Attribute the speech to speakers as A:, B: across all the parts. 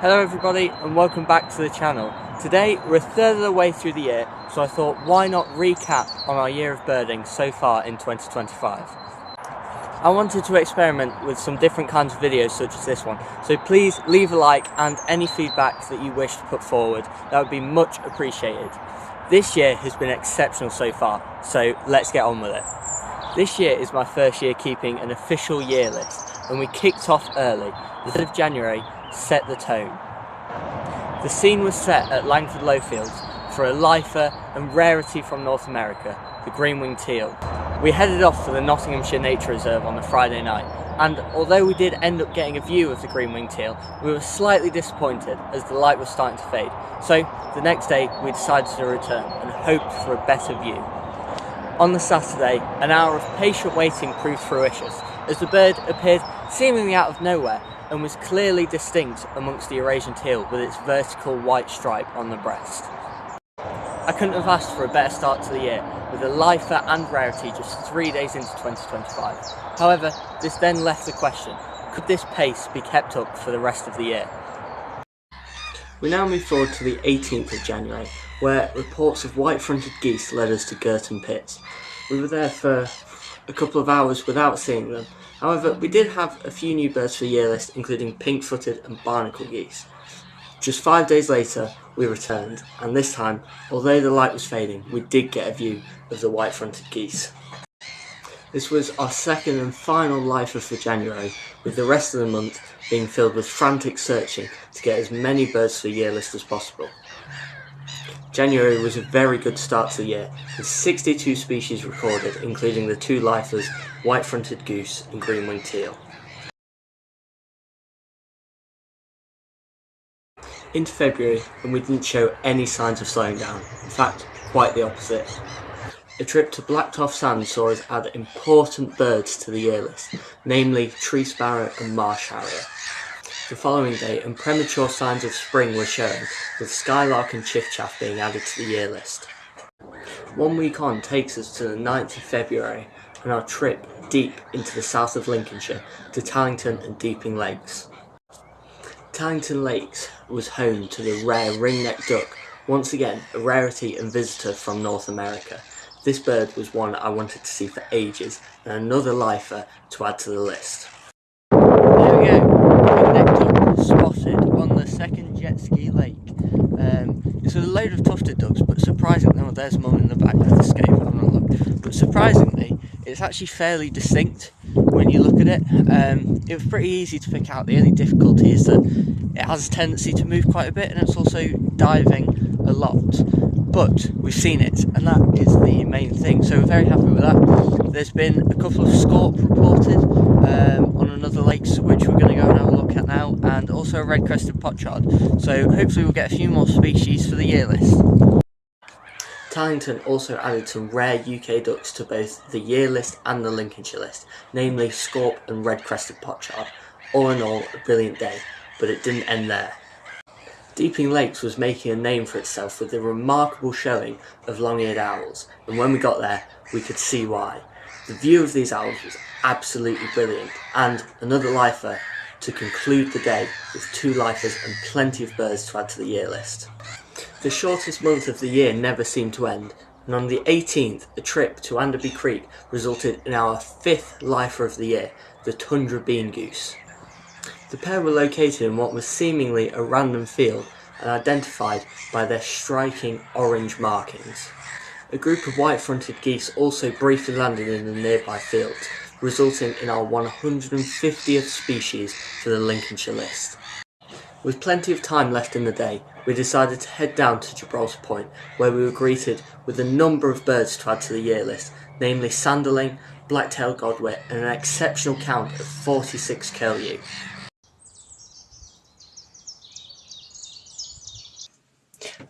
A: Hello everybody and welcome back to the channel. Today we're a third of the way through the year, so I thought why not recap on our year of birding so far in 2025. I wanted to experiment with some different kinds of videos such as this one, so please leave a like and any feedback that you wish to put forward, that would be much appreciated. This year has been exceptional so far, so let's get on with it. This year is my first year keeping an official year list, and we kicked off early. The 3rd of January set the tone. The scene was set at Langford Lowfields for a lifer and rarity from North America, the green-winged teal. We headed off for the Nottinghamshire Nature Reserve on a Friday night, and although we did end up getting a view of the green-winged teal, we were slightly disappointed as the light was starting to fade. So the next day we decided to return and hoped for a better view. On the Saturday, an hour of patient waiting proved fruitious, as the bird appeared seemingly out of nowhere and was clearly distinct amongst the Eurasian teal with its vertical white stripe on the breast. I couldn't have asked for a better start to the year, with a lifer and rarity just 3 days into 2025. However, this then left the question, could this pace be kept up for the rest of the year? We now move forward to the 18th of January, where reports of white-fronted geese led us to Girton Pits. We were there for a couple of hours without seeing them. However, we did have a few new birds for the year list, including pink-footed and barnacle geese. Just 5 days later, we returned, and this time, although the light was fading, we did get a view of the white-fronted geese. This was our second and final lifer for January, with the rest of the month being filled with frantic searching to get as many birds for the year list as possible. January was a very good start to the year, with 62 species recorded, including the 2 lifers, white-fronted goose and green-winged teal. Into February, and we didn't show any signs of slowing down, in fact, quite the opposite. A trip to Blacktoft Sands saw us add important birds to the year list, namely tree sparrow and marsh harrier. The following day, and premature signs of spring were showing, with skylark and chiffchaff being added to the year list. 1 week on takes us to the 9th of February, and our trip deep into the south of Lincolnshire to Tallington and Deeping Lakes. Tallington Lakes was home to the rare ringneck duck, once again a rarity and visitor from North America. This bird was one I wanted to see for ages, and another lifer to add to the list. There we go. Spotted on the second jet ski lake. It's a load of tufted ducks, but surprisingly, oh, there's mum in the back with the scape, I'm not looking. But surprisingly, it's actually fairly distinct when you look at it. It was pretty easy to pick out. The only difficulty is that it has a tendency to move quite a bit, and it's also diving a lot. But we've seen it, and that is the main thing, so we're very happy with that. There's been a couple of scorp reported on another lake, which we're going to go and have a look at now, and also a red-crested pochard, so hopefully we'll get a few more species for the year list. Tallington also added some rare UK ducks to both the year list and the Lincolnshire list, namely scorp and red-crested pochard. All in all, a brilliant day, but it didn't end there. Deeping Lakes was making a name for itself with the remarkable showing of long-eared owls, and when we got there, we could see why. The view of these owls was absolutely brilliant, and another lifer to conclude the day with 2 lifers and plenty of birds to add to the year list. The shortest month of the year never seemed to end, and on the 18th, a trip to Anderby Creek resulted in our 5th lifer of the year, the tundra bean goose. The pair were located in what was seemingly a random field and identified by their striking orange markings. A group of white-fronted geese also briefly landed in the nearby fields, resulting in our 150th species for the Lincolnshire list. With plenty of time left in the day, we decided to head down to Gibraltar Point, where we were greeted with a number of birds to add to the year list, namely sanderling, black-tailed godwit, and an exceptional count of 46 curlew.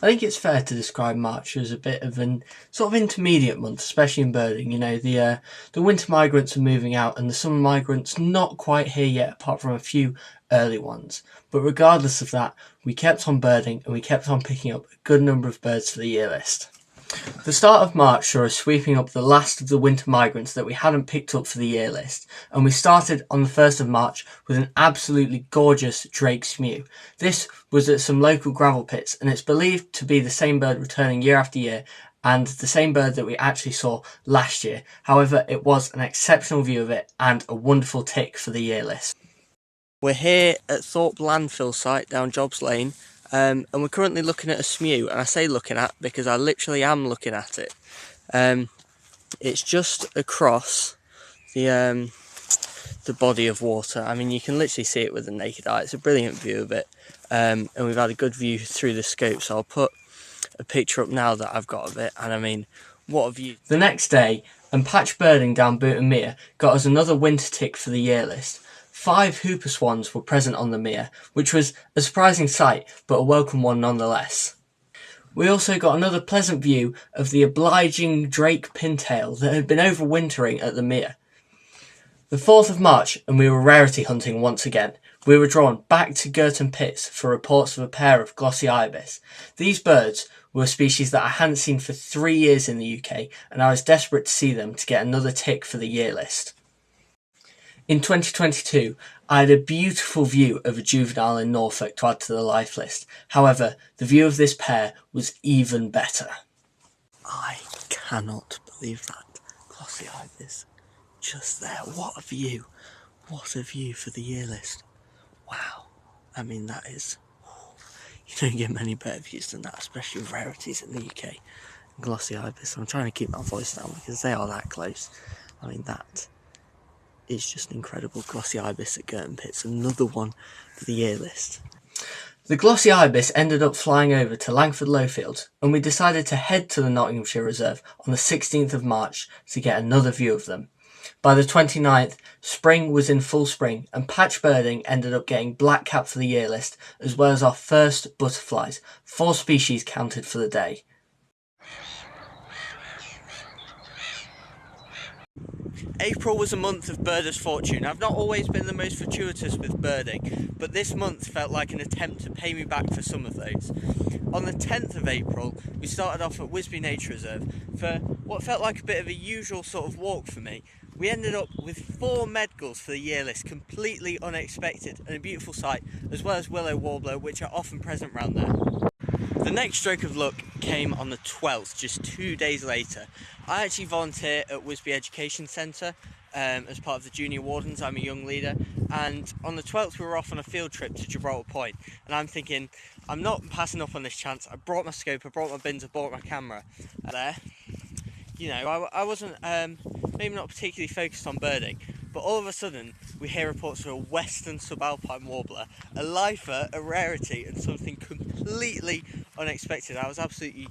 A: I think it's fair to describe March as a bit of an sort of intermediate month, especially in birding. You know, the winter migrants are moving out and the summer migrants not quite here yet, apart from a few early ones. But regardless of that, we kept on birding and we kept on picking up a good number of birds for the year list. The start of March saw us sweeping up the last of the winter migrants that we hadn't picked up for the year list, and we started on the 1st of March with an absolutely gorgeous Drake's Mew. This was at some local gravel pits, and it's believed to be the same bird returning year after year, and the same bird that we actually saw last year. However, it was an exceptional view of it and a wonderful tick for the year list. We're here at Thorpe landfill site down Jobs Lane, and we're currently looking at a smew, and I say looking at because I literally am looking at it. It's just across the body of water. I mean, you can literally see it with the naked eye. It's a brilliant view of it, and we've had a good view through the scope, so I'll put a picture up now that I've got of it, and I mean, what a view. The next day, and patch birding down Booton Mere got us another winter tick for the year list. 5 hooper swans were present on the mere, which was a surprising sight, but a welcome one nonetheless. We also got another pleasant view of the obliging drake pintail that had been overwintering at the mere. The 4th of March, and we were rarity hunting once again. We were drawn back to Girton Pits for reports of a pair of glossy ibis. These birds were a species that I hadn't seen for 3 years in the UK, and I was desperate to see them to get another tick for the year list. In 2022, I had a beautiful view of a juvenile in Norfolk to add to the life list. However, the view of this pair was even better. I cannot believe that. Glossy ibis. Just there. What a view. What a view for the year list. Wow. I mean, that is... You don't get many better views than that, especially with rarities in the UK. Glossy ibis. I'm trying to keep my voice down because they are that close. I mean, that... It's just incredible. Glossy ibis at Girton Pits, another one for the year list. The glossy ibis ended up flying over to Langford Lowfields, and we decided to head to the Nottinghamshire Reserve on the 16th of March to get another view of them. By the 29th, spring was in full spring, and patch birding ended up getting blackcap for the year list, as well as our first butterflies. 4 species counted for the day. April was a month of birder's fortune. I've not always been the most fortuitous with birding, but this month felt like an attempt to pay me back for some of those. On the 10th of April, we started off at Wisby Nature Reserve for what felt like a bit of a usual sort of walk for me. We ended up with 4 medgulls for the year list, completely unexpected and a beautiful sight, as well as willow warbler, which are often present around there. The next stroke of luck came on the 12th, just 2 days later. I actually volunteer at Wisby Education Centre as part of the Junior Wardens. I'm a young leader, and on the 12th we were off on a field trip to Gibraltar Point, and I'm thinking, I'm not passing up on this chance. I brought my scope, I brought my bins, I brought my camera. There, you know, I wasn't maybe not particularly focused on birding, but all of a sudden we hear reports of a western subalpine warbler, a lifer, a rarity, and something completely unexpected. I was absolutely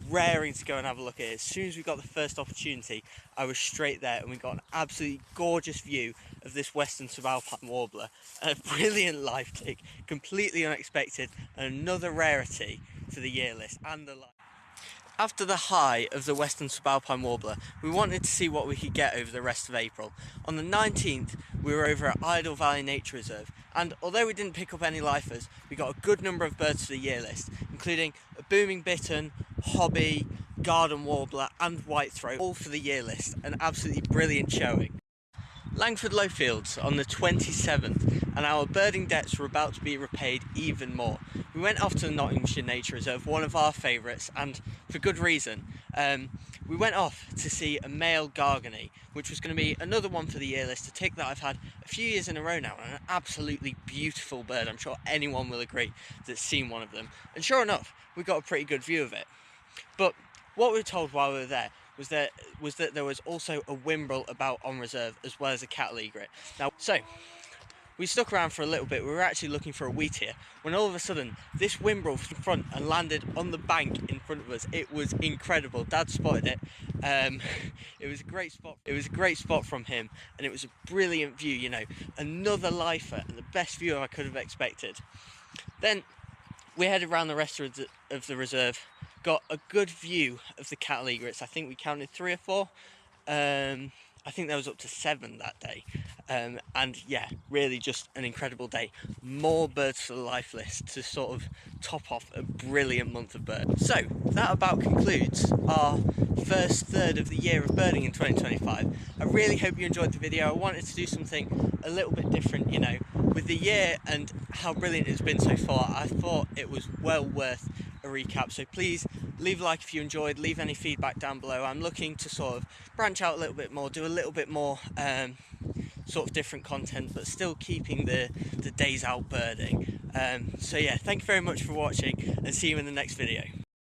A: raring to go and have a look at it. As soon as we got the first opportunity, I was straight there, and we got an absolutely gorgeous view of this western subalpine warbler, a brilliant life tick, completely unexpected, and another rarity for the year list and the life. After the high of the western subalpine warbler, we wanted to see what we could get over the rest of April. On the 19th, we were over at Idle Valley Nature Reserve, and although we didn't pick up any lifers, we got a good number of birds for the year list, including a booming bittern, hobby, garden warbler, and whitethroat, all for the year list. An absolutely brilliant showing. Langford Lowfields on the 27th, and our birding debts were about to be repaid even more. We went off to the Nottinghamshire Nature Reserve, one of our favourites, and for good reason. We went off to see a male gargany, which was going to be another one for the year list, a tick that I've had a few years in a row now, and an absolutely beautiful bird. I'm sure anyone will agree that's seen one of them. And sure enough, we got a pretty good view of it. But what we were told while we were there was that there was also a whimbrel about on reserve, as well as a cattle egret. Now, so we stuck around for a little bit. We were actually looking for a wheatear when all of a sudden this whimbrel from front and landed on the bank in front of us. It was incredible. Dad spotted it. It was a great spot. It was a great spot from him, and it was a brilliant view. You know, another lifer and the best view I could have expected. Then we headed around the rest of the reserve. Got a good view of the cattle egrets. I think we counted 3 or 4. I think there was up to 7 that day, and yeah, really just an incredible day. More birds for the life list to sort of top off a brilliant month of birds. So that about concludes our first third of the year of birding in 2025. I really hope you enjoyed the video. I wanted to do something a little bit different, you know, with the year and how brilliant it's been so far. I thought it was well worth a recap, so please leave a like if you enjoyed, leave any feedback down below. I'm looking to sort of branch out a little bit more, do a little bit more sort of different content, but still keeping the days out birding. So yeah, thank you very much for watching, and see you in the next video.